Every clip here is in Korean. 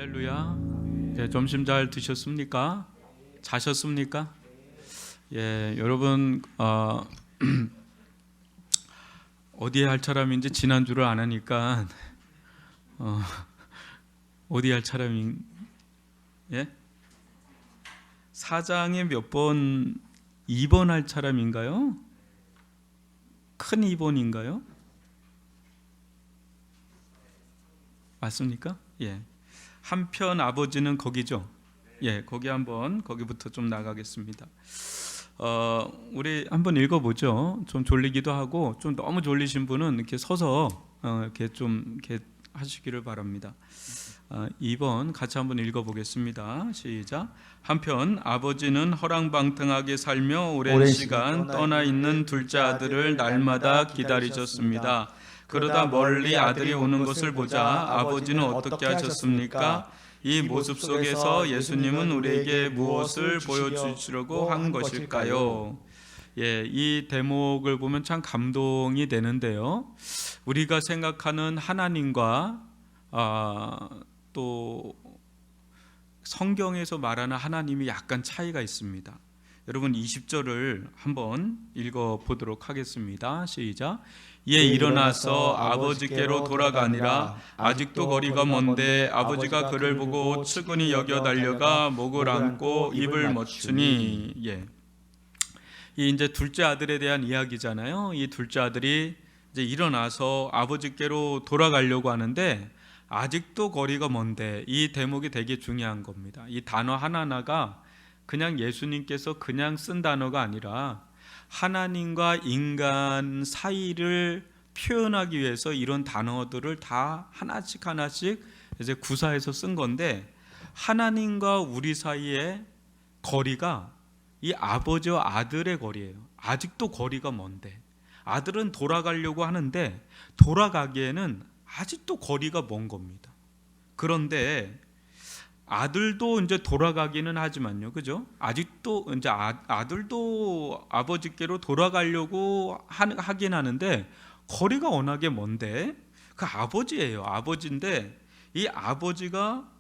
할렐루야. 점심 잘 드셨습니까? 자셨습니까? 여러분 어디에 할 차람인지 지난주를 안 하니까 어디 할 차람인 사장에 몇 번 2번 할 차람인가요? 큰 2번인가요? 맞습니까? 한편 아버지는 거기죠. 거기 한번 거기부터 좀 나가겠습니다. 우리 한번 읽어보죠. 좀 졸리기도 하고 좀 너무 졸리신 분은 이렇게 서서 이렇게 좀 이렇게 하시기를 바랍니다. 2번 같이 한번 읽어보겠습니다. 시작. 한편 아버지는 허랑방탕하게 살며 오랜 시간 떠나 있는 둘째 아들을 날마다 기다리셨습니다. 그러다 멀리 아들이 오는 것을 보자 아버지는 어떻게 하셨습니까? 이 모습 속에서 예수님은 우리에게 무엇을 보여주시려고 한 것일까요? 이 대목을 보면 참 감동이 되는데요. 우리가 생각하는 하나님과 또 성경에서 말하는 하나님이 약간 차이가 있습니다. 여러분 20절을 한번 읽어보도록 하겠습니다. 시작. 일어나서 아버지께로 돌아가니라. 아직도 거리가 먼데 아버지가 그를 보고 측은히 여겨 달려가 목을 안고 입을 맞추니. 이 이제 둘째 아들에 대한 이야기잖아요. 이 둘째 아들이 이제 일어나서 아버지께로 돌아가려고 하는데 아직도 거리가 먼데, 이 대목이 되게 중요한 겁니다. 이 단어 하나하나가 그냥 예수님께서 그냥 쓴 단어가 아니라 하나님과 인간 사이를 표현하기 위해서 이런 단어들을 다 하나씩 이제 구사해서 쓴 건데, 하나님과 우리 사이의 거리가 이 아버지와 아들의 거리예요. 아직도 거리가 먼데, 아들은 돌아가려고 하는데 돌아가기에는 아직도 거리가 먼 겁니다. 그런데 아들도 이제 돌아가기는 하지만요, 그죠? 아직도 이제 아들도 아버지께로 돌아가려고 하긴 하는데 거리가 워낙에 먼데, 그 아버지예요. 아버지인데 이 아버지가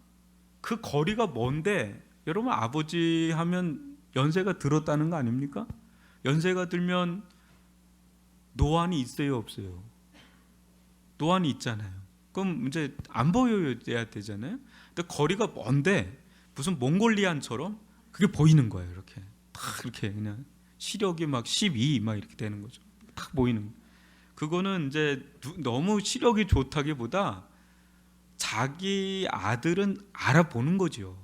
그 거리가 먼데, 여러분 아버지 하면 연세가 들었다는 거 아닙니까? 연세가 들면 노안이 있어요, 없어요? 노안이 있잖아요. 그럼 이제 안 보여야 되잖아요. 근데 거리가 먼데 무슨 몽골리안처럼 그게 보이는 거예요. 이렇게 딱 이렇게 그냥 시력이 막 12 막 이렇게 되는 거죠. 딱 보이는. 그거는 이제 너무 시력이 좋다기보다 자기 아들은 알아보는 거죠.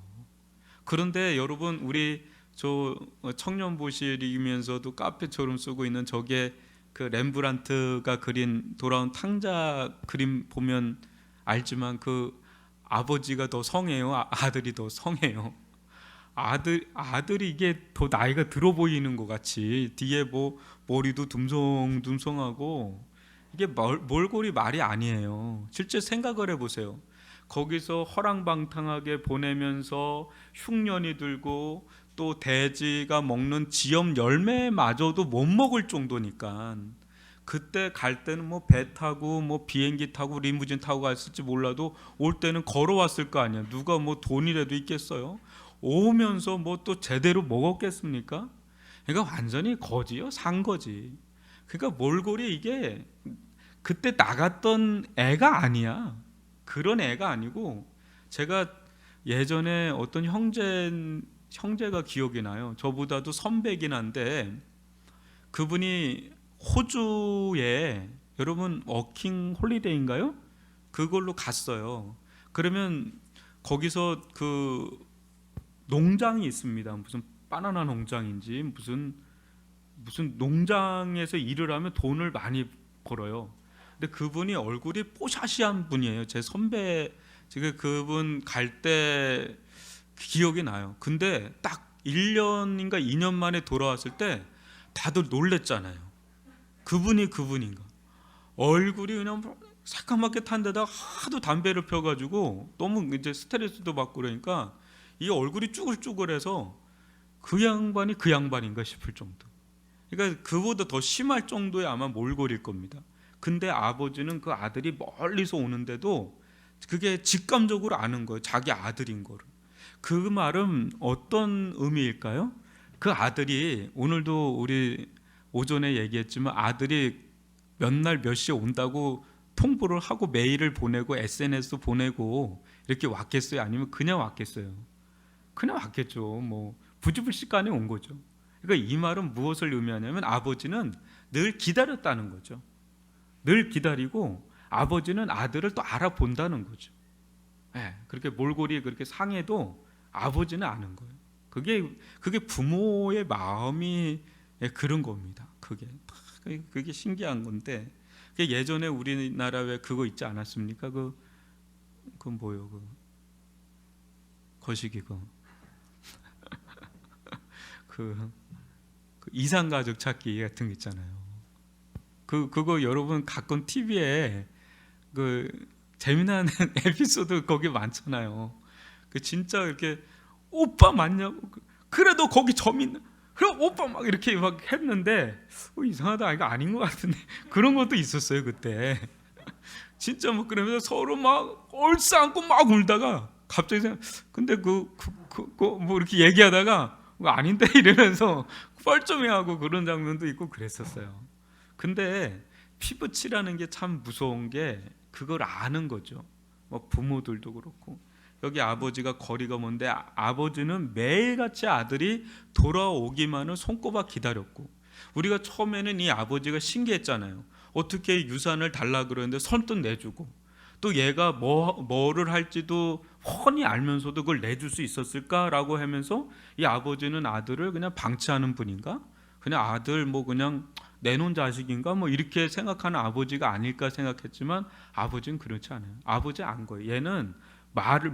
그런데 여러분, 우리 저 청년부실이면서도 카페처럼 쓰고 있는 저게 그 렘브란트가 그린 돌아온 탕자 그림 보면 알지만 그 아버지가 더 성해요, 아들이 더 성해요? 아들이 이게 더 나이가 들어 보이는 것 같이 뒤에 뭐 머리도 듬성듬성하고 이게 몰골이 말이 아니에요. 실제 생각을 해보세요. 거기서 허랑방탕하게 보내면서 흉년이 들고 또 돼지가 먹는 지엽 열매마저도 못 먹을 정도니까, 그때 갈 때는 뭐 배 타고 뭐 비행기 타고 리무진 타고 갔을지 몰라도 올 때는 걸어왔을 거 아니야. 누가 뭐 돈이라도 있겠어요? 오면서 뭐 또 제대로 먹었겠습니까? 그러니까 완전히 거지요, 산 거지. 그러니까 몰골이 이게 그때 나갔던 애가 아니야. 그런 애가 아니고, 제가 예전에 어떤 형제가 기억이 나요. 저보다도 선배긴 한데 그분이 호주에, 여러분 워킹 홀리데이인가요? 그걸로 갔어요. 그러면 거기서 그 농장이 있습니다. 무슨 바나나 농장인지 무슨 농장에서 일을 하면 돈을 많이 벌어요. 근데 그분이 얼굴이 뽀샤시한 분이에요. 제 선배. 제가 그분 갈 때 기억이 나요. 근데 딱 1년인가 2년 만에 돌아왔을 때 다들 놀랬잖아요. 그분이 그분인가. 얼굴이 그냥 새까맣게 탄 데다가 하도 담배를 펴가지고 너무 이제 스트레스도 받고 그러니까 이 얼굴이 쭈글쭈글해서 그 양반이 그 양반인가 싶을 정도. 그러니까 그보다 더 심할 정도의 아마 몰골일 겁니다. 근데 아버지는 그 아들이 멀리서 오는데도 그게 직감적으로 아는 거예요. 자기 아들인 거를. 그 말은 어떤 의미일까요? 그 아들이, 오늘도 우리 오전에 얘기했지만 아들이 몇 날 몇 시에 온다고 통보를 하고 메일을 보내고 SNS 보내고 이렇게 왔겠어요? 아니면 그냥 왔겠어요? 그냥 왔겠죠. 뭐 부지불식간에 온 거죠. 그러니까 이 말은 무엇을 의미하냐면 아버지는 늘 기다렸다는 거죠. 늘 기다리고 아버지는 아들을 또 알아본다는 거죠. 네, 그렇게 몰골이 그렇게 상해도 아버지는 아는 거예요. 그게 부모의 마음이 그런 겁니다. 그게 신기한 건데, 예전에 우리나라 왜 그거 있지 않았습니까? 그 뭐요? 거시기 그 이상가족 찾기 같은 거 있잖아요. 그거 여러분 가끔 TV에 그 재미난 에피소드 거기 많잖아요. 그 진짜 이렇게 오빠 맞냐고, 그래도 거기 점 있는, 그래 오빠 막 이렇게 막 했는데 이상하다, 이거 아닌 것 같은데 그런 것도 있었어요 그때. 진짜 뭐 그러면서 서로 막 얼싸안고 막 울다가 갑자기 근데 뭐 이렇게 얘기하다가 아닌데 이러면서 뻘쭘해하고 그런 장면도 있고 그랬었어요. 근데 피부치라는 게 참 무서운 게 그걸 아는 거죠. 뭐 부모들도 그렇고. 여기 아버지가 거리가 먼데 아버지는 매일같이 아들이 돌아오기만을 손꼽아 기다렸고, 우리가 처음에는 이 아버지가 신기했잖아요. 어떻게 유산을 달라 그러는데 선뜻 내주고, 또 얘가 뭐를 할지도 훤히 알면서도 그걸 내줄 수 있었을까라고 하면서 이 아버지는 아들을 그냥 방치하는 분인가? 그냥 아들 뭐 그냥 내놓은 자식인가? 뭐 이렇게 생각하는 아버지가 아닐까 생각했지만 아버지는 그렇지 않아요. 아버지 안 거예요. 얘는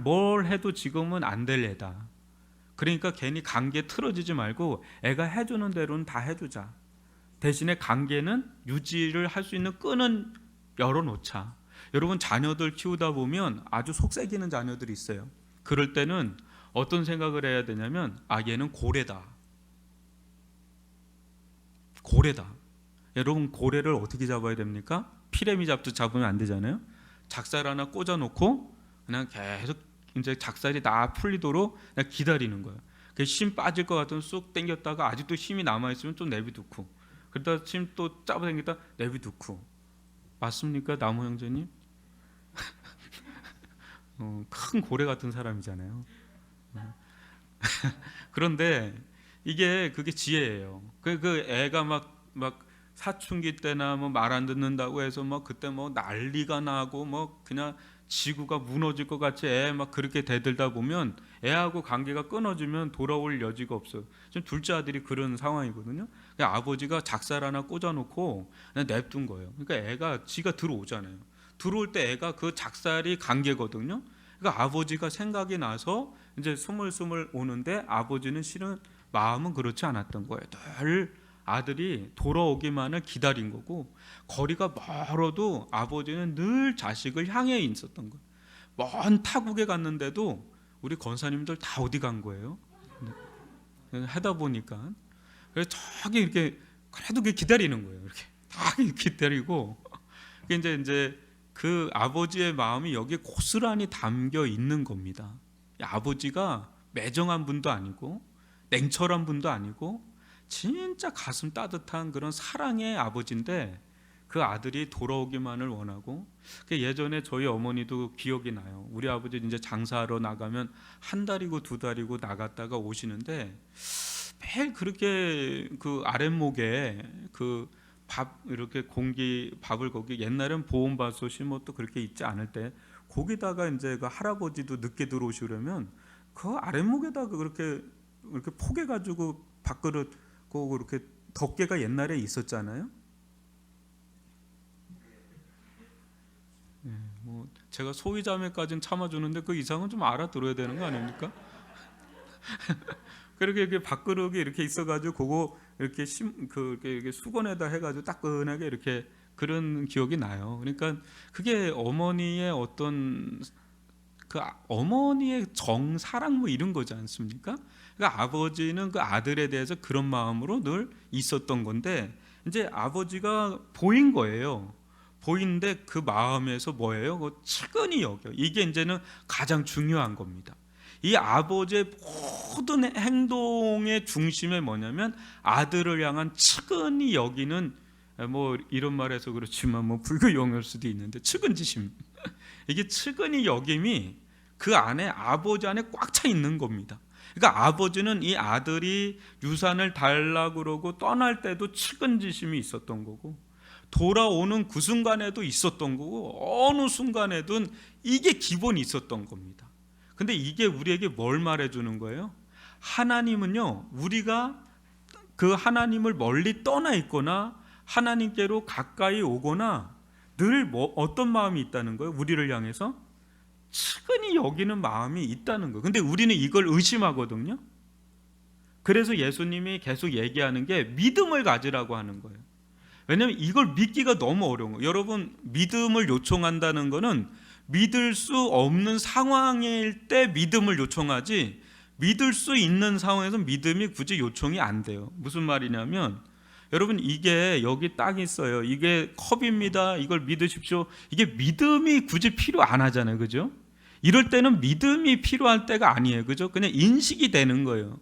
뭘 해도 지금은 안 될 애다. 그러니까 괜히 관계 틀어지지 말고 애가 해주는 대로는 다 해주자. 대신에 관계는 유지를 할 수 있는 끈은 열어놓자. 여러분 자녀들 키우다 보면 아주 속삭이는 자녀들이 있어요. 그럴 때는 어떤 생각을 해야 되냐면 얘는 고래다. 여러분 고래를 어떻게 잡아야 됩니까? 피레미 잡듯 잡으면 안 되잖아요. 작살 하나 꽂아놓고 그냥 계속 이제 작살이 다 풀리도록 그냥 기다리는 거예요. 힘 빠질 것 같으면 쑥 당겼다가 아직도 힘이 남아있으면 좀 내비두고, 그러다 힘 또 잡아당겼다 내비두고. 맞습니까, 나무 형제님? 큰 고래 같은 사람이잖아요. 그런데 그게 지혜예요. 그 애가 막 사춘기 때나 뭐 말 안 듣는다고 해서 뭐 그때 뭐 난리가 나고 뭐 그냥 지구가 무너질 것 같이 애 막 그렇게 대들다 보면 애하고 관계가 끊어지면 돌아올 여지가 없어요. 지금 둘째 아들이 그런 상황이거든요. 그러니까 아버지가 작살 하나 꽂아놓고 그냥 냅둔 거예요. 그러니까 애가 지가 들어오잖아요. 들어올 때 애가 그 작살이 관계거든요. 그러니까 아버지가 생각이 나서 이제 스물스물 오는데 아버지는 실은 마음은 그렇지 않았던 거예요. 늘 아들이 돌아오기만을 기다린 거고, 거리가 멀어도 아버지는 늘 자식을 향해 있었던 거예요. 먼 타국에 갔는데도 우리 권사님들 다 어디 간 거예요? 하다 보니까 그래서 저기 이렇게 그래도 기다리는 거예요. 이렇게 다 기다리고, 이제 그 아버지의 마음이 여기에 고스란히 담겨 있는 겁니다. 아버지가 매정한 분도 아니고 냉철한 분도 아니고 진짜 가슴 따뜻한 그런 사랑의 아버지인데 그 아들이 돌아오기만을 원하고, 예전에 저희 어머니도 기억이 나요. 우리 아버지 이제 장사하러 나가면 한 달이고 두 달이고 나갔다가 오시는데 매일 그렇게 그 아랫목에 그 밥 이렇게 밥을 거기 옛날엔 보온밥솥이 뭐 또 그렇게 있지 않을 때 거기다가 이제 그 할아버지도 늦게 들어오시려면 그 아랫목에다가 그렇게 포개 가지고 밥그릇 그렇게 덮개가 옛날에 있었잖아요. 뭐 제가 소위자매까지는 참아주는데 그 이상은 좀 알아들어야 되는 거 아닙니까? 그렇게 밥그릇이 이렇게 있어가지고 그거 이렇게 이렇게 수건에다 해가지고 따끈하게 이렇게 그런 기억이 나요. 그러니까 그게 어머니의 어떤 어머니의 정사랑 뭐 이런 거지 않습니까? 그러니까 아버지는 그 아들에 대해서 그런 마음으로 늘 있었던 건데 이제 아버지가 보인 거예요. 보이는데 그 마음에서 뭐예요? 그 측은히 여겨. 이게 이제는 가장 중요한 겁니다. 이 아버지의 모든 행동의 중심에 뭐냐면 아들을 향한 측은히 여기는, 뭐 이런 말해서 그렇지만 뭐 불교 용어일 수도 있는데 측은지심, 이게 측은히 여김이 그 안에, 아버지 안에 꽉 차 있는 겁니다. 그러니까 아버지는 이 아들이 유산을 달라고 그러고 떠날 때도 측은지심이 있었던 거고, 돌아오는 그 순간에도 있었던 거고, 어느 순간에든 이게 기본이 있었던 겁니다. 근데 이게 우리에게 뭘 말해주는 거예요? 하나님은요, 우리가 그 하나님을 멀리 떠나 있거나 하나님께로 가까이 오거나 늘 어떤 마음이 있다는 거예요? 우리를 향해서 측은히 여기는 마음이 있다는 거예요. 근데 우리는 이걸 의심하거든요. 그래서 예수님이 계속 얘기하는 게 믿음을 가지라고 하는 거예요. 왜냐하면 이걸 믿기가 너무 어려운 거예요. 여러분, 믿음을 요청한다는 거는 믿을 수 없는 상황일 때 믿음을 요청하지, 믿을 수 있는 상황에서 믿음이 굳이 요청이 안 돼요. 무슨 말이냐면, 여러분, 이게 여기 딱 있어요. 이게 컵입니다. 이걸 믿으십시오. 이게 믿음이 굳이 필요 안 하잖아요. 그죠? 이럴 때는 믿음이 필요할 때가 아니에요. 그죠? 그냥 인식이 되는 거예요.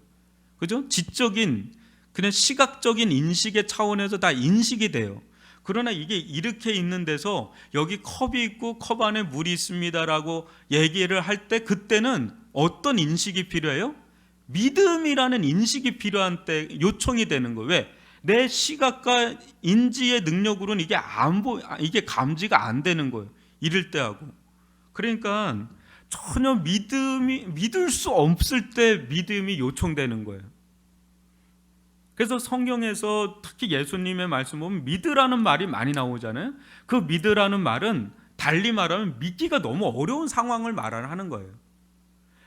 그죠? 지적인, 그냥 시각적인 인식의 차원에서 다 인식이 돼요. 그러나 이게 이렇게 있는 데서 여기 컵이 있고 컵 안에 물이 있습니다라고 얘기를 할 때, 그때는 어떤 인식이 필요해요? 믿음이라는 인식이 필요한 때 요청이 되는 거예요. 왜? 내 시각과 인지의 능력으로는 이게 감지가 안 되는 거예요. 이럴 때 하고. 그러니까 전혀 믿을 수 없을 때 믿음이 요청되는 거예요. 그래서 성경에서 특히 예수님의 말씀 보면 믿으라는 말이 많이 나오잖아요. 그 믿으라는 말은 달리 말하면 믿기가 너무 어려운 상황을 말하는 거예요.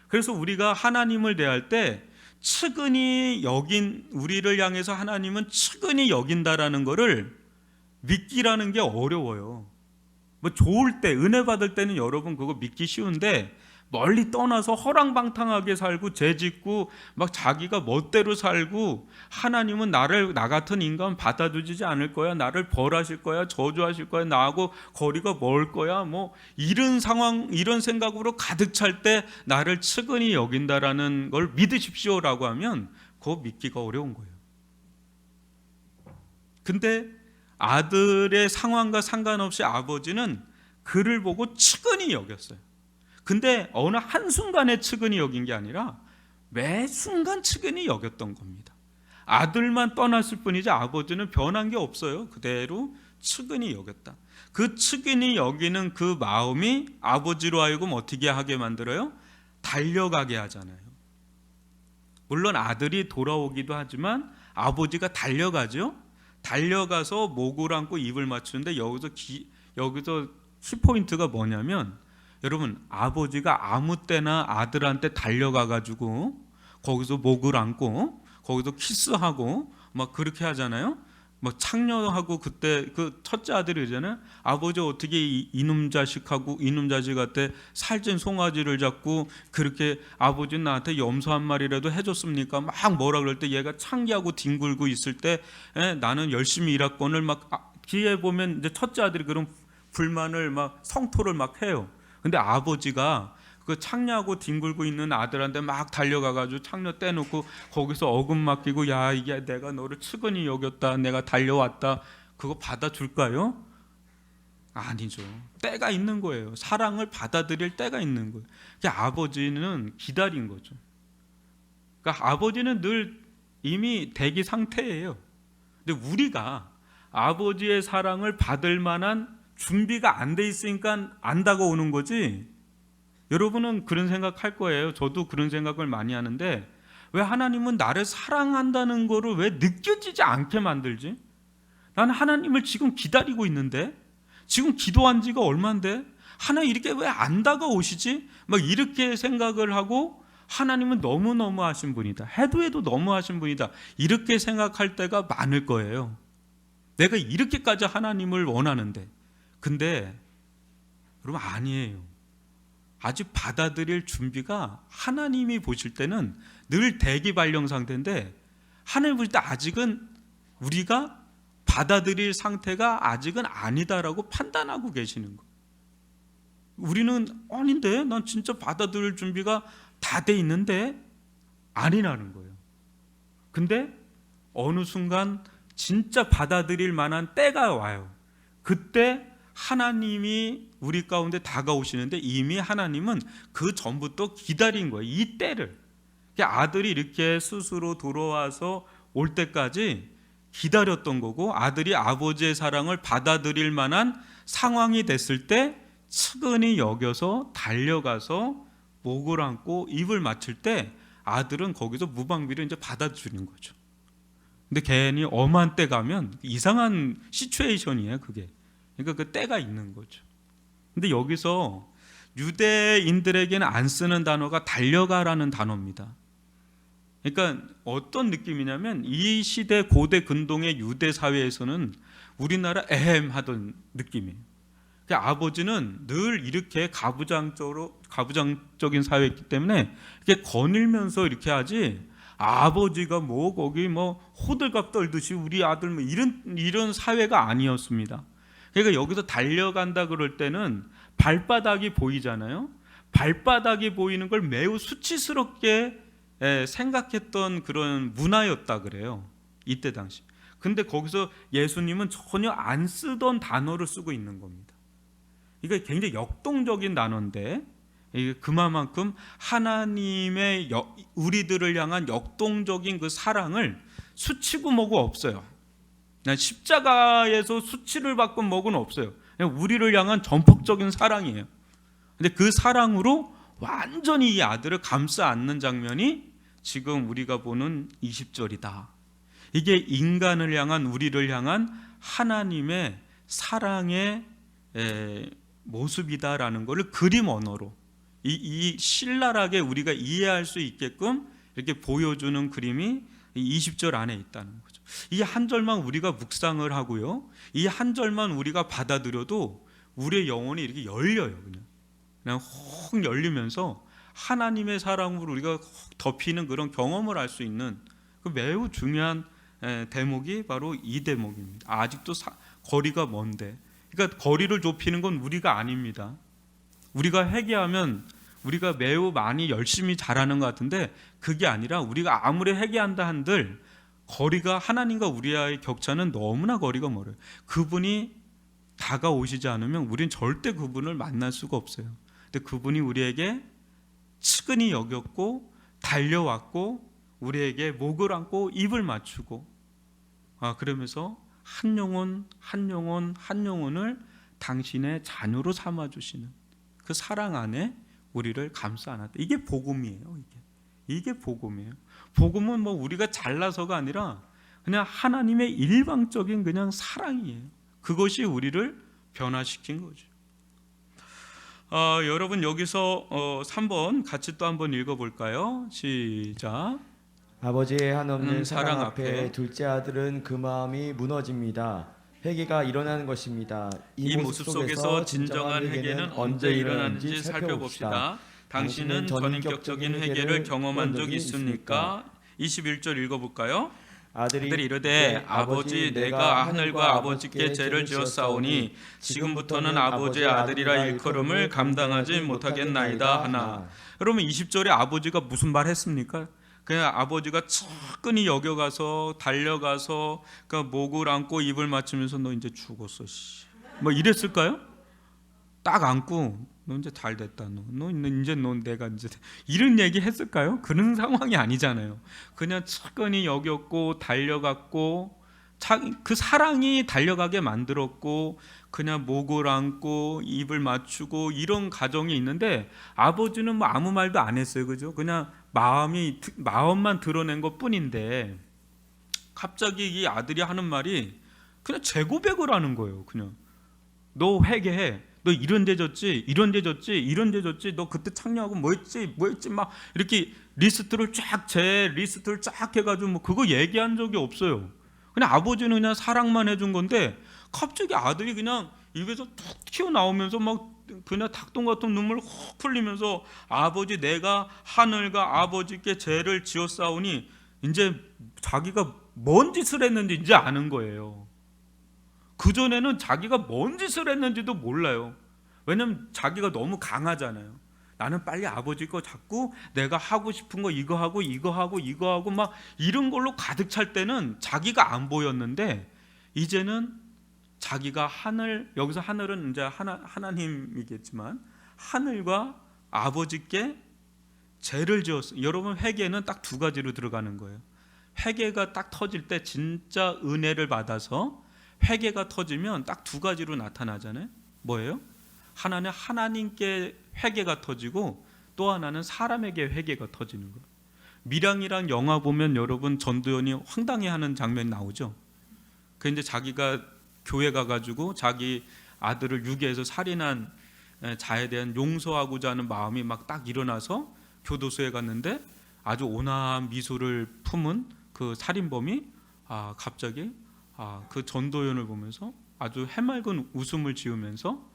그래서 우리가 하나님을 대할 때 측은히 여긴, 우리를 향해서 하나님은 측은히 여긴다라는 거를 믿기라는 게 어려워요. 뭐 좋을 때, 은혜 받을 때는 여러분 그거 믿기 쉬운데, 멀리 떠나서 허랑방탕하게 살고 죄짓고 막 자기가 멋대로 살고, 하나님은 나 같은 인간 받아주지 않을 거야, 나를 벌하실 거야, 저주하실 거야, 나하고 거리가 멀 거야, 뭐 이런 상황, 이런 생각으로 가득 찰 때 나를 측은히 여긴다라는 걸 믿으십시오라고 하면 그거 믿기가 어려운 거예요. 근데 아들의 상황과 상관없이 아버지는 그를 보고 측은히 여겼어요. 근데 어느 한순간에 측은히 여긴 게 아니라 매 순간 측은히 여겼던 겁니다. 아들만 떠났을 뿐이지 아버지는 변한 게 없어요. 그대로 측은히 여겼다. 그 측은히 여기는 그 마음이 아버지로 하여금 어떻게 하게 만들어요? 달려가게 하잖아요. 물론 아들이 돌아오기도 하지만 아버지가 달려가죠. 달려가서 목을 안고 입을 맞추는데 여기서 키포인트가 뭐냐면, 여러분, 아버지가 아무 때나 아들한테 달려가가지고 거기서 목을 안고 거기서 키스하고 막 그렇게 하잖아요. 막 창녀하고, 그때 그 첫째 아들이 그러잖아요. 아버지 어떻게 이놈 자식한테 살찐 송아지를 잡고 그렇게 아버지는 나한테 염소 한 마리라도 해줬습니까? 막 뭐라 그럴 때 얘가 창기하고 뒹굴고 있을 때 나는 열심히 일했건을 막 뒤에 보면 이제 첫째 아들이 그런 불만을 막 성토를 막 해요. 근데 아버지가 그 창녀하고 뒹굴고 있는 아들한테 막 달려가가지고 창녀 떼놓고 거기서 어금 맡기고, 야, 이게 내가 너를 측은히 여겼다, 내가 달려왔다, 그거 받아줄까요? 아니죠. 때가 있는 거예요. 사랑을 받아들일 때가 있는 거예요. 아버지는 기다린 거죠. 그러니까 아버지는 늘 이미 대기 상태예요. 근데 우리가 아버지의 사랑을 받을 만한 준비가 안 돼 있으니까 안 다가오는 거지. 여러분은 그런 생각할 거예요. 저도 그런 생각을 많이 하는데, 왜 하나님은 나를 사랑한다는 거를 왜 느껴지지 않게 만들지? 나는 하나님을 지금 기다리고 있는데, 지금 기도한 지가 얼만데 하나님 이렇게 왜 안 다가오시지? 막 이렇게 생각을 하고, 하나님은 너무너무 하신 분이다, 해도 너무 하신 분이다, 이렇게 생각할 때가 많을 거예요. 내가 이렇게까지 하나님을 원하는데. 근데 여러분, 아니에요. 아직 받아들일 준비가, 하나님이 보실 때는 늘 대기 발령 상태인데, 하나님 보실 때 아직은 우리가 받아들일 상태가 아직은 아니다라고 판단하고 계시는 거예요. 우리는 아닌데, 난 진짜 받아들일 준비가 다 돼 있는데 아니라는 거예요. 근데 어느 순간 진짜 받아들일 만한 때가 와요. 그때 하나님이 우리 가운데 다가오시는데 이미 하나님은 그 전부터 기다린 거예요. 이 때를. 아들이 이렇게 스스로 돌아와서 올 때까지 기다렸던 거고, 아들이 아버지의 사랑을 받아들일 만한 상황이 됐을 때 측은히 여겨서 달려가서 목을 안고 입을 맞출 때 아들은 거기서 무방비를 이제 받아주는 거죠. 근데 괜히 엄한 때 가면 이상한 시츄에이션이에요, 그게. 그러니까 그 때가 있는 거죠. 근데 여기서 유대인들에게는 안 쓰는 단어가 달려가라는 단어입니다. 그러니까 어떤 느낌이냐면, 이 시대 고대 근동의 유대 사회에서는 우리나라 에헴 하던 느낌이에요. 그러니까 아버지는 늘 이렇게 가부장적인 사회였기 때문에 이렇게 거닐면서 이렇게 하지, 아버지가 뭐 거기 뭐 호들갑 떨듯이 우리 아들 뭐 이런 사회가 아니었습니다. 그러니까 여기서 달려간다 그럴 때는 발바닥이 보이잖아요. 발바닥이 보이는 걸 매우 수치스럽게 생각했던 그런 문화였다 그래요, 이때 당시. 근데 거기서 예수님은 전혀 안 쓰던 단어를 쓰고 있는 겁니다. 이게 굉장히 역동적인 단어인데, 그만큼 하나님의 우리들을 향한 역동적인 그 사랑을 수치고 뭐고 없어요. 십자가에서 수치를 받고 뭐고는 없어요. 그냥 우리를 향한 전폭적인 사랑이에요. 근데 그 사랑으로 완전히 이 아들을 감싸 안는 장면이 지금 우리가 보는 20절이다. 이게 인간을 향한, 우리를 향한 하나님의 사랑의 모습이다라는 것을 그림 언어로 이 신랄하게 우리가 이해할 수 있게끔 이렇게 보여주는 그림이 20절 안에 있다는 거죠. 이 한 절만 우리가 묵상을 하고요, 이 한 절만 우리가 받아들여도 우리의 영혼이 이렇게 열려요. 그냥 확 열리면서 하나님의 사랑으로 우리가 덮이는 그런 경험을 할 수 있는 그 매우 중요한 대목이 바로 이 대목입니다. 아직도 거리가 먼데, 그러니까 거리를 좁히는 건 우리가 아닙니다. 우리가 회개하면 우리가 매우 많이 열심히 잘하는 것 같은데, 그게 아니라 우리가 아무리 회개한다 한들 거리가, 하나님과 우리와의 격차는 너무나 거리가 멀어요. 그분이 다가오시지 않으면 우린 절대 그분을 만날 수가 없어요. 근데 그분이 우리에게 측은히 여겼고 달려왔고 우리에게 목을 안고 입을 맞추고, 그러면서 한 영혼 한 영혼 한 영혼을 당신의 자녀로 삼아주시는 그 사랑 안에 우리를 감싸 안았다. 이게 복음이에요. 이게 복음이에요. 복음은 뭐 우리가 잘나서가 아니라 그냥 하나님의 일방적인 그냥 사랑이에요. 그것이 우리를 변화시킨 거죠. 여러분 여기서 3번 같이 또 한번 읽어볼까요? 시작. 아버지의 한없는 사랑 앞에 둘째 아들은 그 마음이 무너집니다. 회개가 일어나는 것입니다. 이 모습 속에서 진정한 회개는 언제 일어나는지 살펴봅시다. 당신은 전인격적인 회개를 경험한 적이 있습니까? 21절 읽어볼까요? 아들이 이르되 아버지, 내가 하늘과 아버지께 죄를 지었사오니 지금부터는 아버지의 아들이라 일컬음을 감당하지 못하겠나이다 하나. 여러분 20절에 아버지가 무슨 말 했습니까? 그냥 아버지가 측은히 여겨가서 달려가서 그러니까 목을 안고 입을 맞추면서 너 이제 죽었어 뭐 이랬을까요? 딱 안고 너 이제 잘 됐다, 너 이제 내가 이제 이런 얘기 했을까요? 그런 상황이 아니잖아요. 그냥 측은히 여겼고 달려갔고 그 사랑이 달려가게 만들었고 그냥 목을 안고 입을 맞추고 이런 가정이 있는데, 아버지는 뭐 아무 말도 안 했어요. 그죠? 그냥 마음만 드러낸 것 뿐인데 갑자기 이 아들이 하는 말이 그냥 재고백을 하는 거예요. 그냥 너 회개해, 너 이런 데 졌지, 이런 데 졌지, 이런 데 졌지, 너 그때 창녀하고 뭐 했지 막 이렇게 리스트를 쫙 해가지고 뭐 그거 얘기한 적이 없어요. 그냥 아버지는 그냥 사랑만 해준 건데 갑자기 아들이 그냥 입에서 툭 튀어나오면서 막 그냥 닭똥 같은 눈물 훅 흘리면서 아버지, 내가 하늘과 아버지께 죄를 지었사오니, 이제 자기가 뭔 짓을 했는지 이제 아는 거예요. 그전에는 자기가 뭔 짓을 했는지도 몰라요. 왜냐면 자기가 너무 강하잖아요. 나는 빨리 아버지 거 잡고 내가 하고 싶은 거 이거 하고 이거 하고 이거 하고 막 이런 걸로 가득 찰 때는 자기가 안 보였는데, 이제는 자기가 하늘, 여기서 하늘은 이제 하나님이겠지만 하늘과 아버지께 죄를 지었어요. 여러분, 회개는 딱 두 가지로 들어가는 거예요. 회개가 딱 터질 때, 진짜 은혜를 받아서 회개가 터지면 딱 두 가지로 나타나잖아요. 뭐예요? 하나는 하나님께 회개가 터지고, 또 하나는 사람에게 회개가 터지는 거예요. 밀양이랑 영화 보면 여러분, 전도연이 황당해하는 장면 나오죠. 그 이제 자기가 교회 가가지고 자기 아들을 유괴해서 살인한 자에 대한 용서하고자 하는 마음이 막 딱 일어나서 교도소에 갔는데, 아주 온화한 미소를 품은 그 살인범이 갑자기 그 전도연을 보면서 아주 해맑은 웃음을 지으면서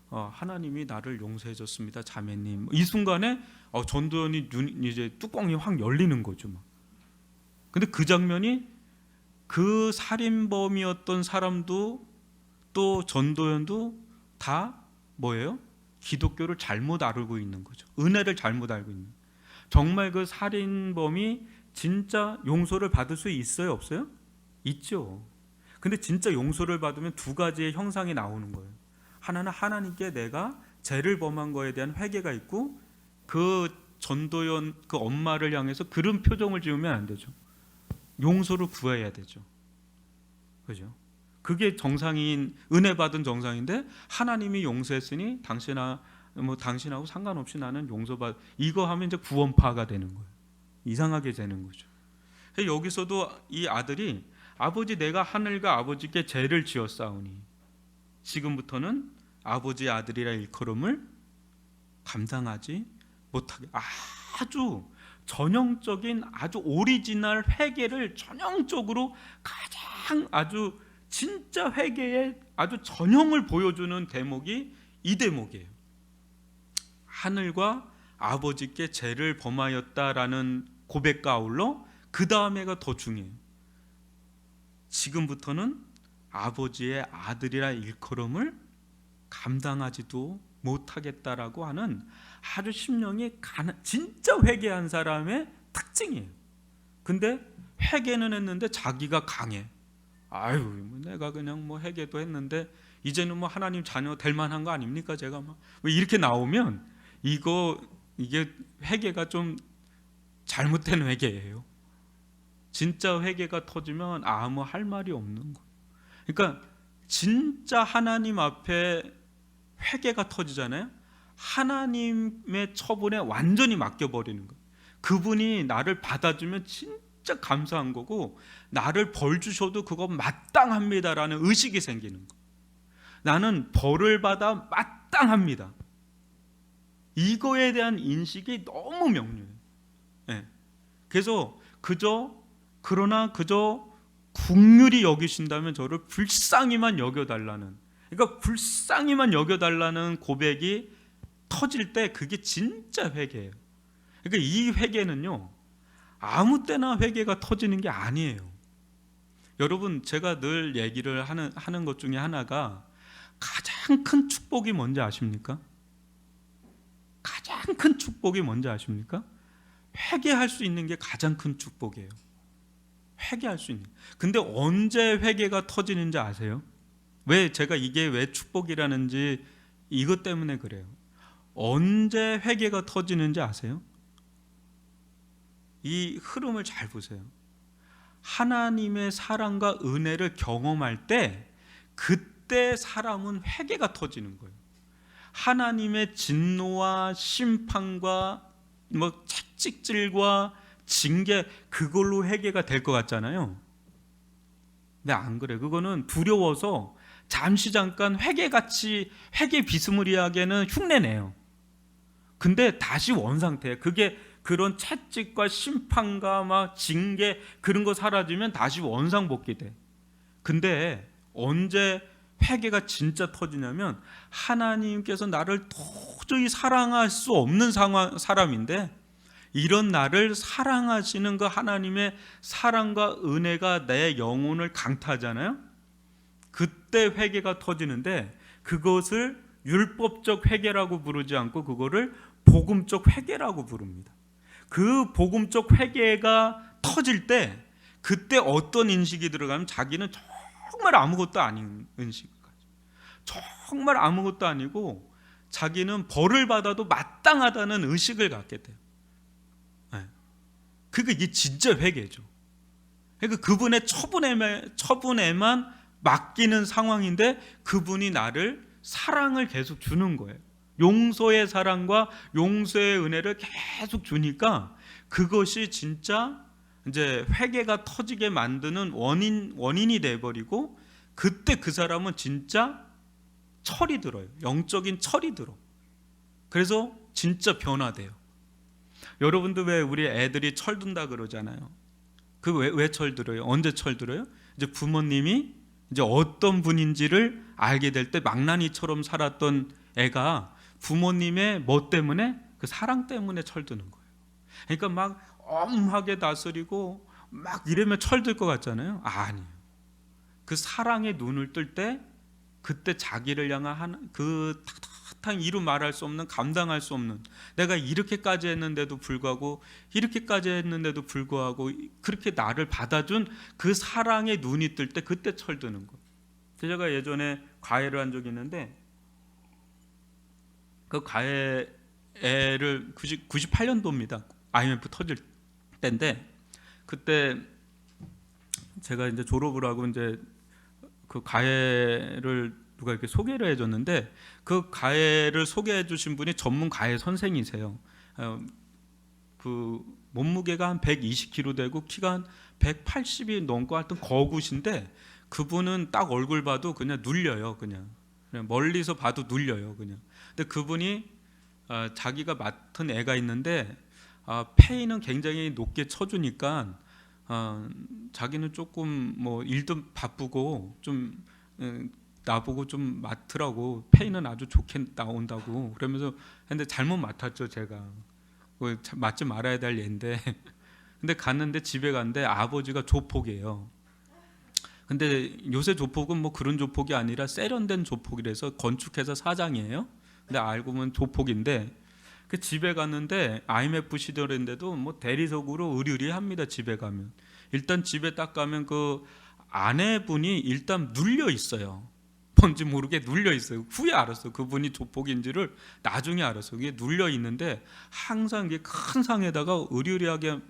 하나님이 나를 용서해 줬습니다, 자매님. 이 순간에 전도연이 이제 뚜껑이 확 열리는 거죠. 막. 근데 그 장면이, 그 살인범이었던 사람도 또 전도연도 다 뭐예요? 기독교를 잘못 알고 있는 거죠. 은혜를 잘못 알고 있는. 정말 그 살인범이 진짜 용서를 받을 수 있어요, 없어요? 있죠. 근데 진짜 용서를 받으면 두 가지의 형상이 나오는 거예요. 하나는 하나님께 내가 죄를 범한 거에 대한 회개가 있고, 그 전도연 그 엄마를 향해서 그런 표정을 지으면 안 되죠. 용서를 구해야 되죠. 그죠? 그게 정상인, 은혜 받은 정상인데, 하나님이 용서했으니 당신하고 상관없이 나는 용서받, 이거 하면 이제 구원파가 되는 거예요. 이상하게 되는 거죠. 여기서도 이 아들이, 아버지 내가 하늘과 아버지께 죄를 지었사오니 지금부터는 아버지의 아들이라 일컬음을 감당하지 못하게, 아주 전형적인, 아주 오리지널 회개를 전형적으로 가장 아주 진짜 회개의 아주 전형을 보여주는 대목이 이 대목이에요. 하늘과 아버지께 죄를 범하였다라는 고백과 아울러 그 다음에가 더 중요해요. 지금부터는 아버지의 아들이라 일컬음을 감당하지도 못하겠다라고 하는 아주 심령이 진짜 회개한 사람의 특징이에요. 근데 회개는 했는데 자기가 강해. 내가 그냥 회개도 했는데 이제는 하나님 자녀 될 만한 거 아닙니까? 제가 왜 이렇게 나오면 이게 회개가 좀 잘못된 회개예요. 진짜 회개가 터지면 아무 할 말이 없는 거예요. 그러니까 진짜 하나님 앞에 회개가 터지잖아요. 하나님의 처분에 완전히 맡겨버리는 거예요. 그분이 나를 받아주면 진짜 감사한 거고, 나를 벌 주셔도 그거 마땅합니다라는 의식이 생기는 거예요. 나는 벌을 받아 마땅합니다. 이거에 대한 인식이 너무 명료해요. 네. 그래서 그러나 그저 긍휼히 여기신다면 저를 불쌍히만 여겨달라는, 그러니까 불쌍히만 여겨달라는 고백이 터질 때 그게 진짜 회개예요. 그러니까 이 회개는요, 아무 때나 회개가 터지는 게 아니에요. 여러분, 제가 늘 얘기를 하는 것 중에 하나가, 가장 큰 축복이 뭔지 아십니까? 가장 큰 축복이 뭔지 아십니까? 회개할 수 있는 게 가장 큰 축복이에요. 회개할 수 있는. 근데 언제 회개가 터지는지 아세요? 제가 이게 왜 축복이라는지 이것 때문에 그래요. 언제 회개가 터지는지 아세요? 이 흐름을 잘 보세요. 하나님의 사랑과 은혜를 경험할 때, 그때 사람은 회개가 터지는 거예요. 하나님의 진노와 심판과 채찍질과 징계, 그걸로 회개가 될 것 같잖아요. 근데 안 그래. 그거는 두려워서 잠깐 회개같이, 회개 비스무리하게는 흉내내요. 근데 다시 원상태예요. 그게 그런 채찍과 심판과 징계 그런 거 사라지면 다시 원상복귀 돼. 근데 언제 회개가 진짜 터지냐면, 하나님께서 나를 도저히 사랑할 수 없는 사람인데, 이런 나를 사랑하시는 그 하나님의 사랑과 은혜가 내 영혼을 강타하잖아요. 그때 회개가 터지는데 그것을 율법적 회개라고 부르지 않고 그거를 복음적 회개라고 부릅니다. 그 복음적 회개가 터질 때 그때 어떤 인식이 들어가면 자기는 정말 아무것도 아닌 인식, 정말 아무것도 아니고 자기는 벌을 받아도 마땅하다는 의식을 갖게 돼요. 그러니까 이게 진짜 회개죠. 그러니까 그분의 처분에만 맡기는 상황인데 그분이 나를 사랑을 계속 주는 거예요. 용서의 사랑과 용서의 은혜를 계속 주니까 그것이 진짜 이제 회개가 터지게 만드는 원인이 돼버리고 그때 그 사람은 진짜 철이 들어요. 영적인 철이 들어. 그래서 진짜 변화돼요. 여러분도 왜 우리 애들이 철든다 그러잖아요. 그 왜 철들어요? 언제 철들어요? 이제 부모님이 이제 어떤 분인지를 알게 될 때 망나니처럼 살았던 애가 부모님의 뭐 때문에? 그 사랑 때문에 철드는 거예요. 그러니까 막 엄하게 다스리고 막 이러면 철들 것 같잖아요. 아니에요. 그 사랑의 눈을 뜰 때 그때 자기를 향한 그 탁탁 이루 말할 수 없는, 감당할 수 없는, 내가 이렇게까지 했는데도 불구하고 그렇게 나를 받아준 그 사랑의 눈이 뜰 때 그때 철드는 거예요. 제가 예전에 과외를 한 적이 있는데 그 과외를 98년도입니다. IMF 터질 때인데 그때 제가 이제 졸업을 하고 이제 그 과외를 누가 이렇게 소개를 해줬는데 그 과외를 소개해 주신 분이 전문 과외 선생이세요. 그 몸무게가 한 120kg 되고 키가 한 180이 넘고 하여튼 거구신데 그분은 딱 얼굴 봐도 그냥 눌려요. 그냥 멀리서 봐도 눌려요. 그냥. 근데 그분이 자기가 맡은 애가 있는데 페이는 굉장히 높게 쳐주니까 자기는 조금 뭐 일도 바쁘고 좀 나보고 좀 맡으라고, 페이는 아주 좋게 나온다고 그러면서 근데 잘못 맡았죠. 제가 맡지 말아야 될 애인데 근데 갔는데 집에 갔는데 아버지가 조폭이에요. 근데 요새 조폭은 뭐 그런 조폭이 아니라 세련된 조폭이라서 건축회사 사장이에요. 근데 알고 보면 조폭인데 그 집에 갔는데 IMF 시절인데도 뭐 대리석으로 의리의리합니다. 집에 가면 일단 집에 딱 가면 그 아내분이 일단 눌려 있어요. 뭔지 모르게 눌려 있어요. 후에 알았어요. 그분이 조폭인지를 나중에 알았어요. 이게 눌려 있는데 항상 이게 큰 상에다가 의리의리하게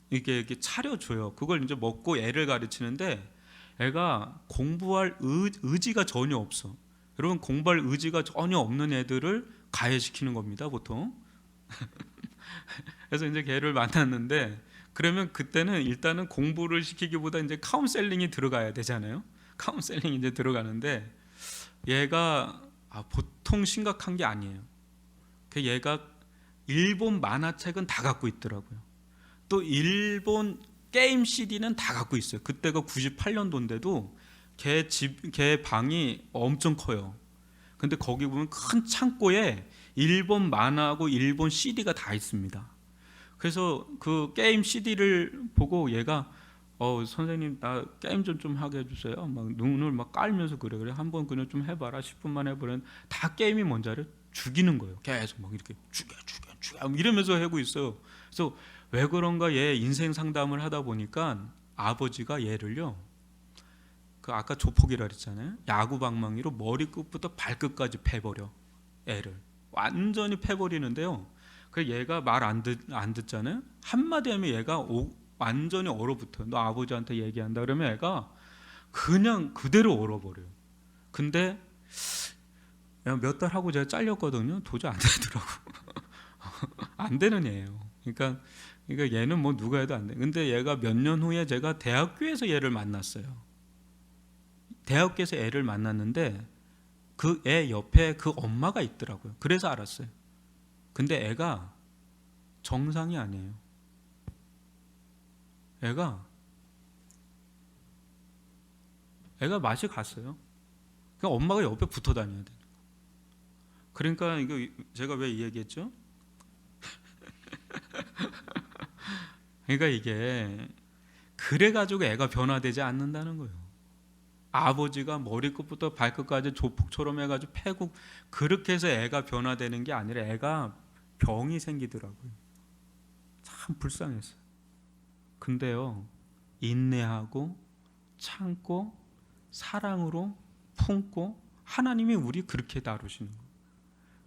이렇게 차려줘요. 그걸 이제 먹고 애를 가르치는데 애가 공부할 의지가 전혀 없어. 여러분 공부할 의지가 전혀 없는 애들을 가해시키는 겁니다. 보통. 그래서 이제 걔를 만났는데 그러면 그때는 일단은 공부를 시키기보다 이제 카운셀링이 들어가야 되잖아요. 카운셀링이 이제 들어가는데 얘가 보통 심각한 게 아니에요. 그 얘가 일본 만화책은 다 갖고 있더라고요. 또 일본 게임 CD는 다 갖고 있어요. 그때가 98년도인데도 걔 방이 엄청 커요. 근데 거기 보면 큰 창고에 일본 만화하고 일본 CD가 다 있습니다. 그래서 그 게임 CD를 보고 얘가 선생님 나 게임 좀 하게 해주세요. 막 눈을 막 깔면서 그래 한번 그냥 좀 해봐라. 10분만 해보면 다 게임이 뭔지 알아요? 죽이는 거예요. 계속 막 이렇게 죽여 이러면서 하고 있어요. 그래서 왜 그런가 얘 인생 상담을 하다 보니까 아버지가 얘를요, 그 아까 조폭이라 그랬잖아요. 야구 방망이로 머리끝부터 발끝까지 패버려. 애를 완전히 패버리는데요. 그 얘가 말 안 듣잖아요. 한마디 하면 얘가 완전히 얼어붙어요. 너 아버지한테 얘기한다 그러면 애가 그냥 그대로 얼어버려요. 근데 몇 달 하고 제가 잘렸거든요. 도저히 안 되더라고. 안 되는 애예요. 그러니까 얘는 뭐 누가 해도 안 돼. 근데 얘가 몇 년 후에 제가 대학교에서 얘를 만났어요. 대학교에서 애를 만났는데 그 애 옆에 그 엄마가 있더라고요. 그래서 알았어요. 근데 애가 정상이 아니에요. 애가 맛이 갔어요. 그러니까 엄마가 옆에 붙어 다녀야 돼요. 그러니까 이거 제가 왜 이 얘기했죠? 그러니까 이게 그래가지고 애가 변화되지 않는다는 거예요. 아버지가 머리끝부터 발끝까지 조폭처럼 해가지고 패고 그렇게 해서 애가 변화되는 게 아니라 애가 병이 생기더라고요. 참 불쌍했어요. 근데요, 인내하고 참고 사랑으로 품고 하나님이 우리 그렇게 다루시는 거예요.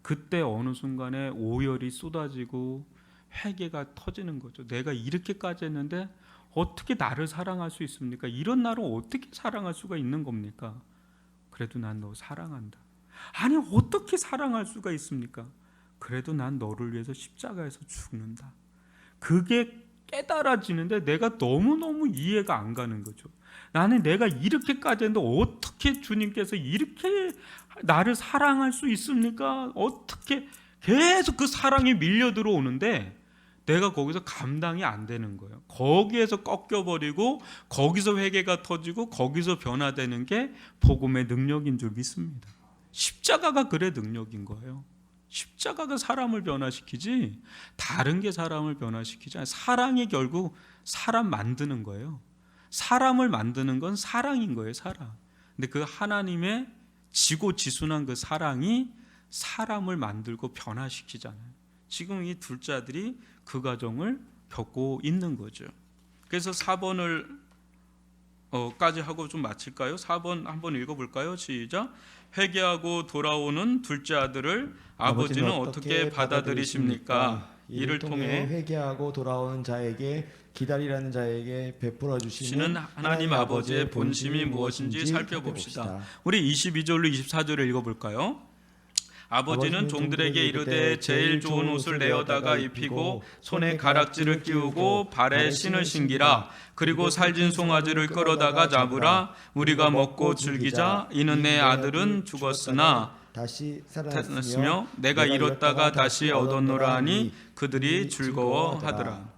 그때 어느 순간에 오열이 쏟아지고 회개가 터지는 거죠. 내가 이렇게까지 했는데 어떻게 나를 사랑할 수 있습니까? 이런 나를 어떻게 사랑할 수가 있는 겁니까? 그래도 난 너 사랑한다. 아니 어떻게 사랑할 수가 있습니까? 그래도 난 너를 위해서 십자가에서 죽는다. 그게 깨달아지는데 내가 너무너무 이해가 안 가는 거죠. 나는 내가 이렇게까지 했는데 어떻게 주님께서 이렇게 나를 사랑할 수 있습니까? 어떻게 계속 그 사랑이 밀려 들어오는데 내가 거기서 감당이 안 되는 거예요. 거기에서 꺾여버리고 거기서 회개가 터지고 거기서 변화되는 게 복음의 능력인 줄 믿습니다. 십자가가 그래 능력인 거예요. 십자가가 사람을 변화시키지 다른 게 사람을 변화시키지 않아요. 사랑이 결국 사람 만드는 거예요. 사람을 만드는 건 사랑인 거예요. 사랑. 근데 그 하나님의 지고지순한 그 사랑이 사람을 만들고 변화시키잖아요. 지금 이 둘째 아들이 그 과정을 겪고 있는 거죠. 그래서 4번을 까지 하고 좀 마칠까요? 4번 한번 읽어볼까요? 시작. 회개하고 돌아오는 둘째 아들을 아버지는 어떻게 받아들이십니까? 이를 통해 회개하고 돌아오는 자에게 기다리라는 자에게 베풀어 주시는 하나님 아버지의 본심이 무엇인지 살펴봅시다. 우리 22절로 24절을 읽어볼까요? 아버지는 종들에게 이르되 제일 좋은 옷을 내어다가 입히고 손에 가락지를 끼우고 발에 신을 신기라. 그리고 살진 송아지를 끌어다가 잡으라. 우리가 먹고 즐기자. 이는 내 아들은 죽었으나 다시 살았으며 내가 잃었다가 다시 얻었노라 하니 그들이 즐거워하더라.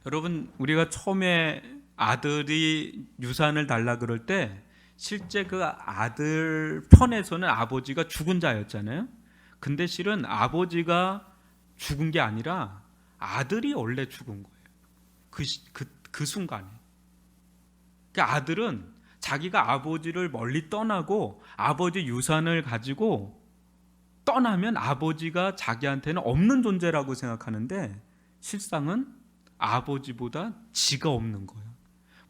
여러분, 우리가 처음에 아들이 유산을 달라 그럴 때 실제 그 아들 편에서는 아버지가 죽은 자였잖아요. 근데 실은 아버지가 죽은 게 아니라 아들이 원래 죽은 거예요. 그 순간에. 그 아들은 자기가 아버지를 멀리 떠나고 아버지 유산을 가지고 떠나면 아버지가 자기한테는 없는 존재라고 생각하는데 실상은 아버지보다 지가 없는 거예요.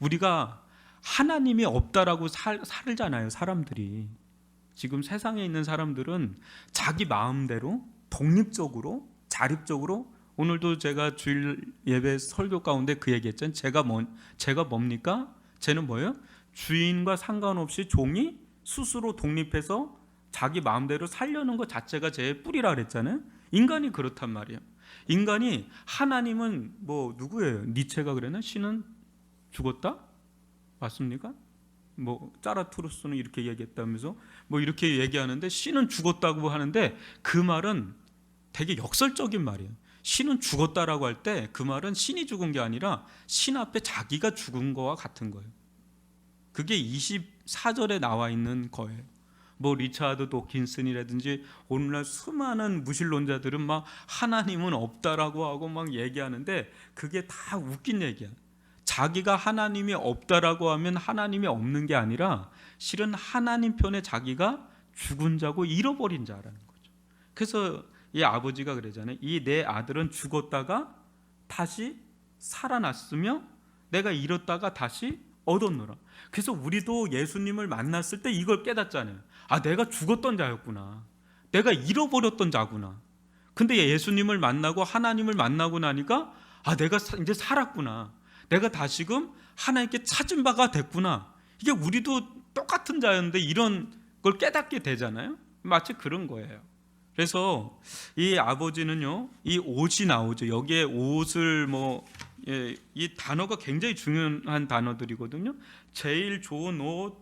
우리가 하나님이 없다라고 살잖아요. 사람들이 지금 세상에 있는 사람들은 자기 마음대로 독립적으로 자립적으로 오늘도 제가 주일 예배 설교 가운데 그 얘기했잖아요. 제가 뭡니까? 쟤는 뭐예요? 주인과 상관없이 종이 스스로 독립해서 자기 마음대로 살려는 것 자체가 제 뿌리라 그랬잖아요. 인간이 그렇단 말이에요. 인간이 하나님은 뭐 누구예요? 니체가 그랬나? 신은 죽었다? 맞습니까? 뭐 짜라투르스는 이렇게 얘기했다면서 뭐 이렇게 얘기하는데 신은 죽었다고 하는데 그 말은 되게 역설적인 말이에요. 신은 죽었다라고 할 때 그 말은 신이 죽은 게 아니라 신 앞에 자기가 죽은 거와 같은 거예요. 그게 24절에 나와 있는 거예요. 뭐 리차드 도킨슨이라든지 오늘날 수많은 무신론자들은 막 하나님은 없다라고 하고 막 얘기하는데 그게 다 웃긴 얘기야. 자기가 하나님이 없다라고 하면 하나님이 없는 게 아니라 실은 하나님 편에 자기가 죽은 자고 잃어버린 자라는 거죠. 그래서 이 아버지가 그러잖아요. 이 내 아들은 죽었다가 다시 살아났으며 내가 잃었다가 다시 얻었노라. 그래서 우리도 예수님을 만났을 때 이걸 깨닫잖아요. 아, 내가 죽었던 자였구나. 내가 잃어버렸던 자구나. 근데 예수님을 만나고 하나님을 만나고 나니까 아, 내가 이제 살았구나. 내가 다시금 하나님께 찾은 바가 됐구나. 이게 우리도 똑같은 자였는데 이런 걸 깨닫게 되잖아요. 마치 그런 거예요. 그래서 이 아버지는요, 이 옷이 나오죠. 여기에 옷을 이 단어가 굉장히 중요한 단어들이거든요. 제일 좋은 옷,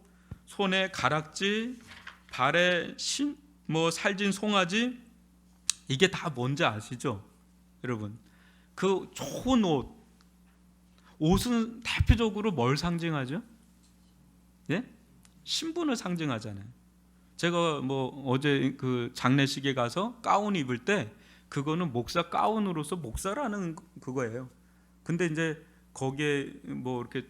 손에 가락지, 발에 살진 송아지, 이게 다 뭔지 아시죠, 여러분? 그 좋은 옷은 대표적으로 뭘 상징하죠? 예? 신분을 상징하잖아요. 제가 어제 그 장례식에 가서 가운 입을 때 그거는 목사 가운으로서 목사라는 그거예요. 근데 이제 거기에 이렇게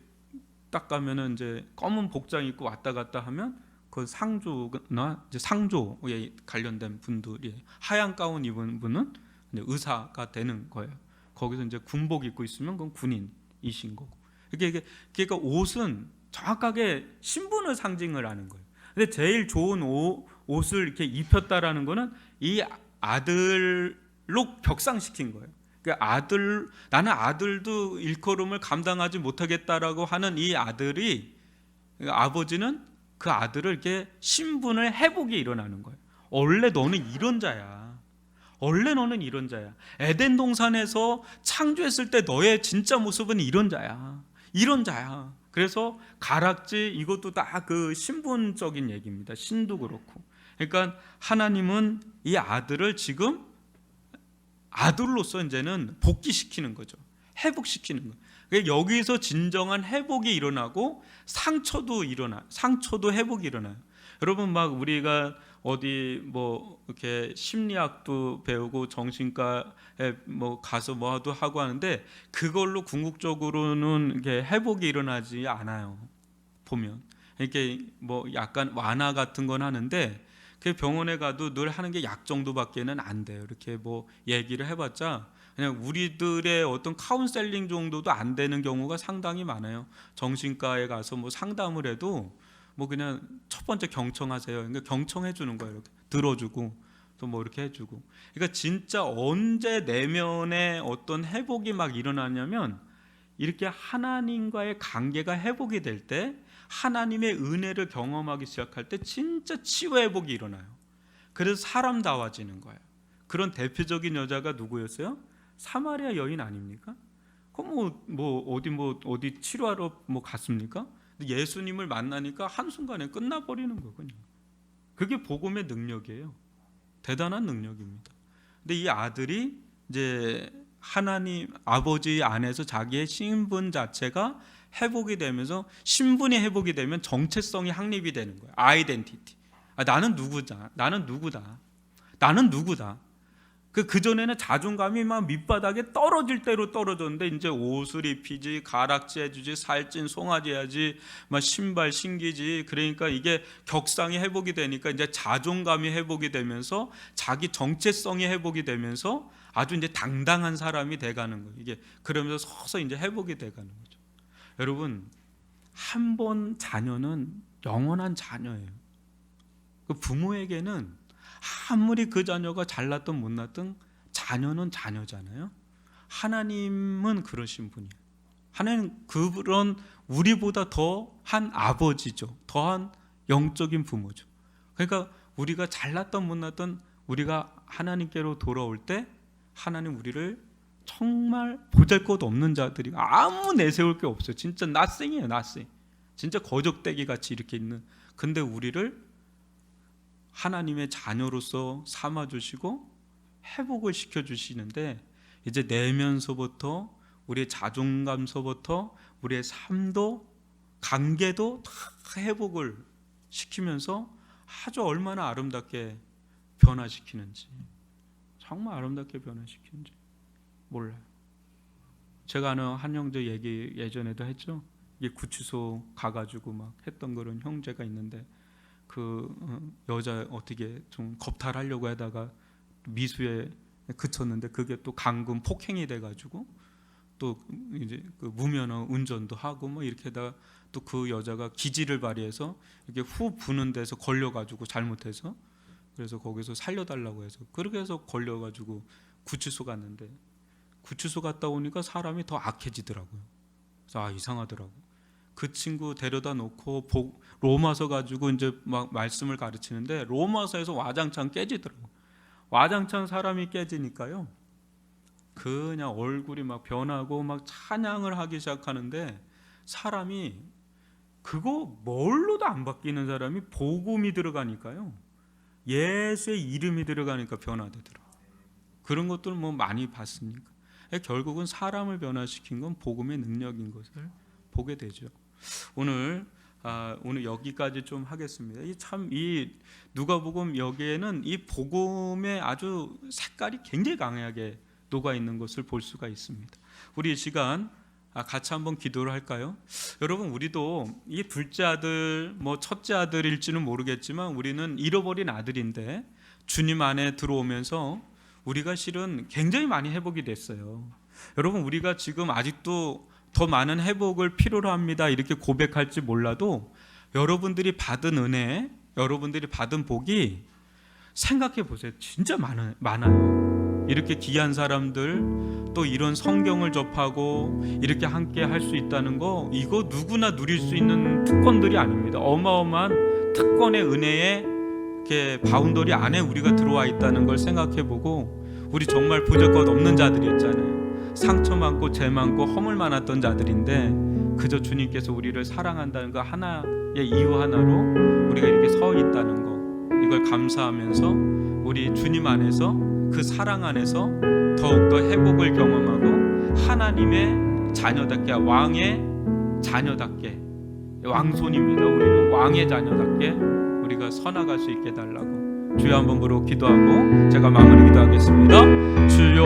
딱 가면은 이제 검은 복장 입고 왔다 갔다 하면 그 상주나 이제 상조에 관련된 분들이 하얀 가운 입은 분은 이제 의사가 되는 거예요. 거기서 이제 군복 입고 있으면 그건 군인이신 거고. 그러니까 옷은 정확하게 신분을 상징을 하는 거예요. 근데 제일 좋은 옷을 이렇게 입혔다라는 거는 이 아들로 격상시킨 거예요. 그러니까 나는 아들도 일컬음을 감당하지 못하겠다라고 하는 이 아들이, 아버지는 그 아들을 이렇게 신분을 회복이 일어나는 거예요. 원래 너는 이런 자야. 원래 너는 이런 자야. 에덴 동산에서 창조했을 때 너의 진짜 모습은 이런 자야. 이런 자야. 그래서 가락지, 이것도 다 그 신분적인 얘기입니다. 신도 그렇고. 그러니까 하나님은 이 아들을 지금 아들로서 이제는 복귀시키는 거죠. 회복시키는 거예요. 그러니까 여기서 진정한 회복이 일어나고 상처도 회복이 일어나요. 여러분 막 우리가 어디 뭐 이렇게 심리학도 배우고 정신과에 뭐 가서 뭐도 하고 하는데 그걸로 궁극적으로는 이게 회복이 일어나지 않아요. 보면 이렇게 뭐 약간 완화 같은 건 하는데 그 병원에 가도 늘 하는 게 약 정도밖에는 안 돼요. 이렇게 뭐 얘기를 해봤자 그냥 우리들의 어떤 카운셀링 정도도 안 되는 경우가 상당히 많아요. 정신과에 가서 뭐 상담을 해도 뭐 그냥 첫 번째 경청하세요. 그러니까 경청해 주는 거예요. 이렇게 들어주고 또 뭐 이렇게 해주고. 그러니까 진짜 언제 내면에 어떤 회복이 막 일어나냐면 이렇게 하나님과의 관계가 회복이 될 때, 하나님의 은혜를 경험하기 시작할 때 진짜 치유 회복이 일어나요. 그래서 사람다워지는 거예요. 그런 대표적인 여자가 누구였어요? 사마리아 여인 아닙니까? 어디 치료하러 뭐 갔습니까? 예수님을 만나니까 한순간에 끝나버리는 거군요. 그게 복음의 능력이에요. 대단한 능력입니다. 근데 이 아들이 이제 하나님 아버지 안에서 자기의 신분 자체가 회복이 되면서, 신분이 회복이 되면 정체성이 확립이 되는 거예요. 아이덴티티. 나는 누구다. 그전에는 자존감이 막 밑바닥에 떨어질 대로 떨어졌는데 이제 옷을 입히지, 가락지 해주지, 살찐 송아지 해야지, 막 신발 신기지. 그러니까 이게 격상이 회복이 되니까 이제 자존감이 회복이 되면서 자기 정체성이 회복이 되면서 아주 이제 당당한 사람이 돼가는 거예요. 이게 그러면서 서서 이제 회복이 돼가는 거죠. 여러분, 한 번 자녀는 영원한 자녀예요. 그 부모에게는 아무리 그 자녀가 잘났든 못났든 자녀는 자녀잖아요. 하나님은 그러신 분이에요. 하나님 그런 우리보다 더한 아버지죠. 더한 영적인 부모죠. 그러니까 우리가 잘났든 못났든 우리가 하나님께로 돌아올 때 하나님 우리를 정말 보잘것없는 자들이 아무 내세울 게 없어요. 진짜 nothing이에요. nothing. 진짜 거적대기 같이 이렇게 있는, 근데 우리를 하나님의 자녀로서 삼아주시고 회복을 시켜주시는데, 이제 내면서부터 우리의 자존감서부터 우리의 삶도 관계도 다 회복을 시키면서 아주 얼마나 아름답게 변화시키는지, 정말 아름답게 변화시키는지 몰라요. 제가 아는 한 형제 얘기 예전에도 했죠. 이게 구치소 가가지고 막 했던 그런 형제가 있는데 그 여자 어떻게 좀 겁탈하려고 하다가 미수에 그쳤는데 그게 또 강금 폭행이 돼가지고 또 이제 그 무면허 운전도 하고 뭐 이렇게 하다가 또 그 여자가 기지를 발휘해서 이렇게 후 부는 데서 걸려가지고 잘못해서, 그래서 거기서 살려달라고 해서 그렇게 해서 걸려가지고 구치소 갔는데, 구치소 갔다 오니까 사람이 더 악해지더라고요. 그래서 이상하더라고. 그 친구 데려다 놓고 로마서 가지고 이제 막 말씀을 가르치는데 로마서에서 와장창 깨지더라고. 와장창 사람이 깨지니까요, 그냥 얼굴이 막 변하고 막 찬양을 하기 시작하는데, 사람이 그거 뭘로도 안 바뀌는 사람이 복음이 들어가니까요, 예수의 이름이 들어가니까 변화되더라고. 그런 것들 뭐 많이 봤으니까 결국은 사람을 변화시킨 건 복음의 능력인 것을 보게 되죠. 오늘 여기까지 좀 하겠습니다. 이 누가복음 여기에는 이 복음의 아주 색깔이 굉장히 강하게 녹아 있는 것을 볼 수가 있습니다. 우리 이 시간 같이 한번 기도를 할까요? 여러분, 우리도 이 둘째 아들, 첫째 아들일지는 모르겠지만 우리는 잃어버린 아들인데 주님 안에 들어오면서 우리가 실은 굉장히 많이 회복이 됐어요. 여러분, 우리가 지금 아직도 더 많은 회복을 필요로 합니다 이렇게 고백할지 몰라도 여러분들이 받은 은혜, 여러분들이 받은 복이 생각해 보세요. 진짜 많아요. 이렇게 귀한 사람들, 또 이런 성경을 접하고 이렇게 함께 할 수 있다는 거, 이거 누구나 누릴 수 있는 특권들이 아닙니다. 어마어마한 특권의 은혜의 이렇게 바운더리 안에 우리가 들어와 있다는 걸 생각해보고, 우리 정말 부족것 없는 자들이었잖아요. 상처 많고 죄 많고 허물 많았던 자들인데 그저 주님께서 우리를 사랑한다는 그 하나의 이유 하나로 우리가 이렇게 서 있다는 거, 이걸 감사하면서 우리 주님 안에서, 그 사랑 안에서 더욱더 회복을 경험하고 하나님의 자녀답게, 왕의 자녀답게, 왕손입니다. 우리는 왕의 자녀답게 우리가 서나갈 수 있게 해달라고 주여 한번 부르고 기도하고 제가 마무리 기도하겠습니다. 주여,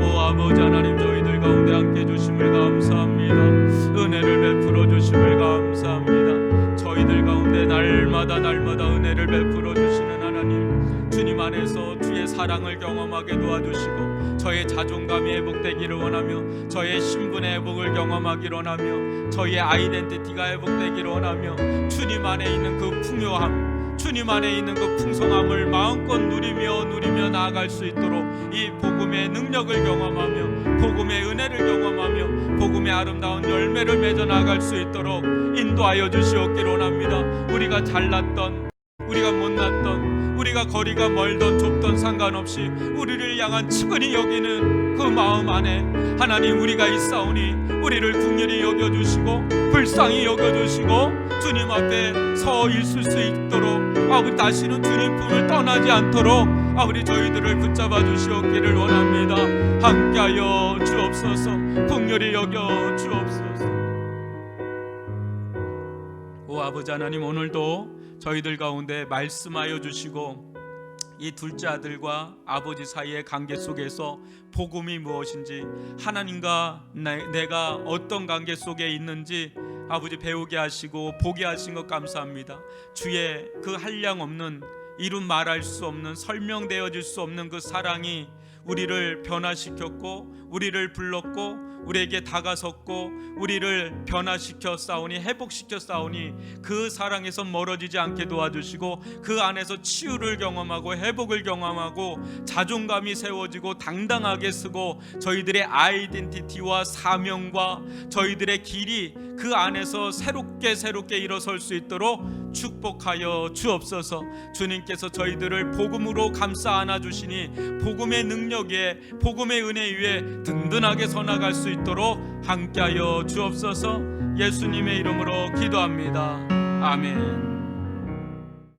오 아버지 하나님, 저희들 가운데 함께 해주심을 감사합니다. 은혜를 베풀어 주심을 감사합니다. 저희들 가운데 날마다 은혜를 베풀어 주시는 하나님, 주님 안에서 주의 사랑을 경험하게 도와주시고 저의 자존감이 회복되기를 원하며, 저의 신분의 회복을 경험하기를 원하며, 저의 아이덴티티가 회복되기를 원하며, 주님 안에 있는 그 풍요함, 주님 안에 있는 그 풍성함을 마음껏 누리며 나아갈 수 있도록 이 복음의 능력을 경험하며, 복음의 은혜를 경험하며, 복음의 아름다운 열매를 맺어 나아갈 수 있도록 인도하여 주시옵기를 원합니다. 우리가 잘났던, 우리가 못났던, 우리가 거리가 멀던 좁던 상관없이 우리를 향한 측은히 여기는 그 마음 안에 하나님, 우리가 있사오니 우리를 긍휼히 여겨주시고 불쌍히 여겨주시고 주님 앞에 서 있을 수 있도록, 아버지 다시는 주님 품을 떠나지 않도록 아버지 저희들을 붙잡아 주시옵기를 원합니다. 함께하여 주옵소서. 긍휼히 여겨 주옵소서. 오 아버지 하나님, 오늘도 저희들 가운데 말씀하여 주시고 이 둘째 아들과 아버지 사이의 관계 속에서 복음이 무엇인지, 하나님과 내가 어떤 관계 속에 있는지 아버지 배우게 하시고 보게 하신 것 감사합니다. 주의 그 한량 없는, 이름 말할 수 없는, 설명되어질 수 없는 그 사랑이 우리를 변화시켰고 우리를 불렀고 우리에게 다가섰고 우리를 변화시켜 싸우니, 회복시켜 싸우니 그 사랑에서 멀어지지 않게 도와주시고 그 안에서 치유를 경험하고 회복을 경험하고 자존감이 세워지고 당당하게 서고 저희들의 아이덴티티와 사명과 저희들의 길이 그 안에서 새롭게 일어설 수 있도록 축복하여 주옵소서. 주님께서 저희들을 복음으로 감싸 안아주시니 복음의 능력에, 복음의 은혜 위에 든든하게 서나갈 수 있도록 함께하여 주옵소서. 예수님의 이름으로 기도합니다. 아멘.